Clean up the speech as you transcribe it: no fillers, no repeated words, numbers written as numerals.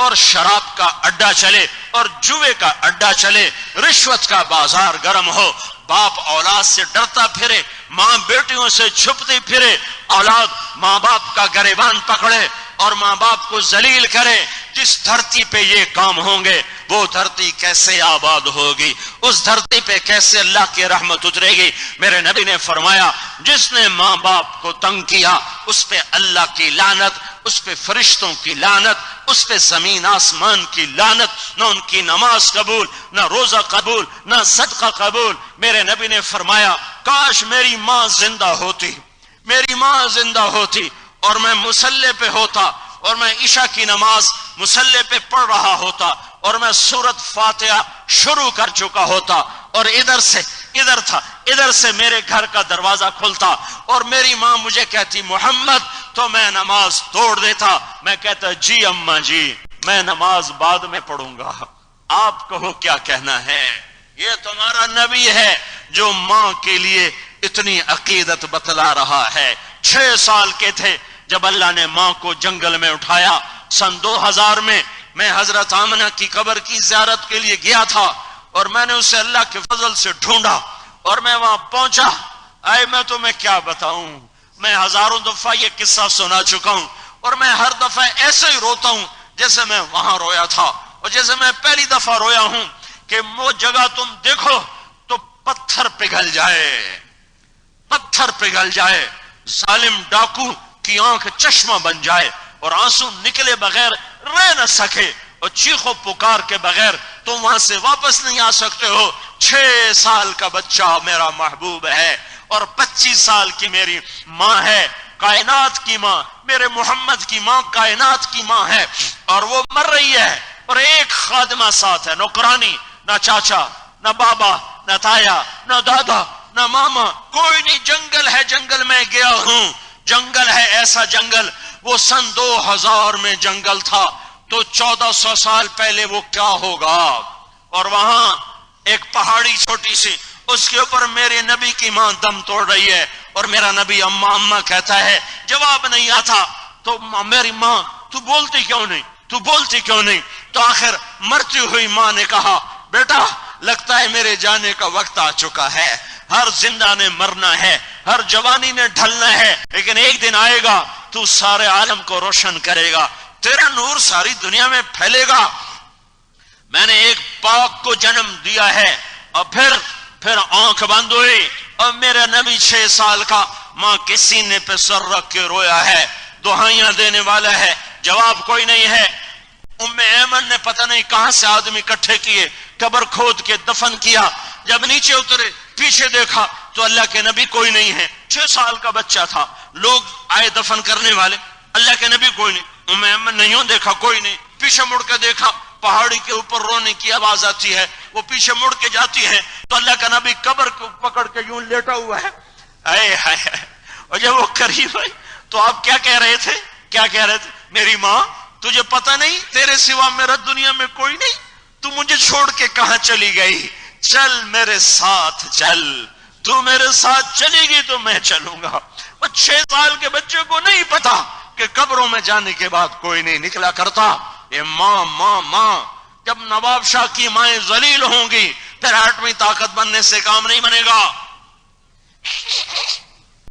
اور شراب کا اڈا چلے اور جوے کا اڈا چلے، رشوت کا بازار گرم ہو، باپ اولاد سے ڈرتا پھرے، ماں بیٹیوں سے چھپتی پھرے، اولاد ماں باپ کا گریبان پکڑے اور ماں باپ کو ذلیل کرے، جس دھرتی پہ یہ کام ہوں گے وہ دھرتی کیسے آباد ہوگی، اس دھرتی پہ کیسے اللہ کی رحمت اترے گی۔ میرے نبی نے فرمایا جس نے ماں باپ کو تنگ کیا اس پہ اللہ کی لعنت، اس پہ فرشتوں کی لعنت، اس پہ زمین آسمان کی لعنت، نہ ان کی نماز قبول، نہ روزہ قبول، نہ صدقہ قبول۔ میرے نبی نے فرمایا کاش میری ماں زندہ ہوتی، میری ماں زندہ ہوتی اور میں مصلی پہ ہوتا اور میں عشاء کی نماز مصلی پہ پڑھ رہا ہوتا اور میں سورۃ فاتحہ شروع کر چکا ہوتا اور ادھر سے میرے گھر کا دروازہ کھلتا اور میری ماں مجھے کہتی محمد، تو میں نماز توڑ دیتا، میں کہتا جی اماں جی میں نماز بعد میں پڑھوں گا، آپ کہو کیا کہنا ہے۔ یہ تمہارا نبی ہے جو ماں کے لیے اتنی عقیدت بتلا رہا ہے۔ 6 سال کے تھے جب اللہ نے ماں کو جنگل میں اٹھایا۔ سن 2000 میں حضرت آمنہ کی قبر کی زیارت کے لیے گیا تھا اور میں نے اسے اللہ کے فضل سے ڈھونڈا اور میں وہاں پہنچا۔ اے میں تمہیں کیا بتاؤں، میں ہزاروں دفعہ یہ قصہ سنا چکا ہوں اور میں ہر دفعہ ایسے ہی روتا ہوں جیسے میں وہاں رویا تھا اور جیسے میں پہلی دفعہ رویا ہوں کہ وہ جگہ تم دیکھو تو پتھر پگھل جائے، پتھر پگھل جائے، ظالم ڈاکو کی آنکھ چشمہ بن جائے اور آنسو نکلے بغیر رہ نہ سکے اور چیخ و پکار کے بغیر تم وہاں سے واپس نہیں آ سکتے ہو۔ 6 سال کا بچہ میرا محبوب ہے اور 25 سال کی میری ماں ہے، کائنات کی ماں، میرے محمد کی ماں کائنات کی ماں ہے اور وہ مر رہی ہے اور ایک خادمہ ساتھ ہے، نوکرانی، نہ چاچا، نہ بابا، نہ تایا، نہ دادا، نہ ماما، کوئی نہیں۔ جنگل ہے، جنگل میں گیا ہوں، جنگل ہے، ایسا جنگل وہ سن 2000 میں جنگل تھا تو 1400 سال پہلے وہ کیا ہوگا۔ اور وہاں ایک پہاڑی چھوٹی سی، اس کے اوپر میرے نبی کی ماں دم توڑ رہی ہے اور میرا نبی اماں اماں کہتا ہے، جواب نہیں آتا تو میری ماں تو بولتی کیوں نہیں، تو بولتی کیوں نہیں؟ تو آخر مرتی ہوئی ماں نے کہا بیٹا لگتا ہے میرے جانے کا وقت آ چکا ہے، ہر زندہ نے مرنا ہے، ہر جوانی نے ڈھلنا ہے، لیکن ایک دن آئے گا تو سارے عالم کو روشن کرے گا، تیرا نور ساری دنیا میں پھیلے گا۔ میں نے ایک پاک کو جنم دیا ہے اور پھر آنکھ بند ہوئی اور میرا نبی 6 سال کا ماں کے سینے پہ سر رکھ کے رویا ہے، دعائیاں دینے والا ہے، جواب کوئی نہیں ہے۔ ام ایمن نے پتہ نہیں کہاں سے آدمی اکٹھے کیے، قبر کھود کے دفن کیا، جب نیچے اترے پیچھے دیکھا تو اللہ کے نبی کوئی نہیں ہے، 6 سال کا بچہ تھا، لوگ آئے دفن کرنے والے، اللہ کے نبی کوئی نہیں، ام ایمن نہیں دیکھا کوئی نہیں، پیچھے مڑ کے دیکھا پہاڑی کے اوپر رونے کی آواز آتی ہے، وہ پیچھے مڑ کے جاتی ہے تو اللہ کا نبی قبر کو پکڑ کے یوں لیٹا ہوا ہے۔ اے ہائے، اور جب وہ قریب آئی تو آپ کیا کہہ رہے تھے، کیا کہہ رہے تھے؟ میری ماں تجھے پتہ نہیں تیرے سوا میرا دنیا میں کوئی نہیں، تو مجھے چھوڑ کے کہاں چلی گئی؟ چل میرے ساتھ چل، تو میرے ساتھ چلے گی تو میں چلوں گا۔ وہ 6 سال کے بچے کو نہیں پتا کہ قبروں میں جانے کے بعد کوئی نہیں نکلا کرتا۔ یہ ماں ماں ماں، جب نواب شاہ کی مائیں ذلیل ہوں گی پھر 8ویں طاقت بننے سے کام نہیں بنے گا۔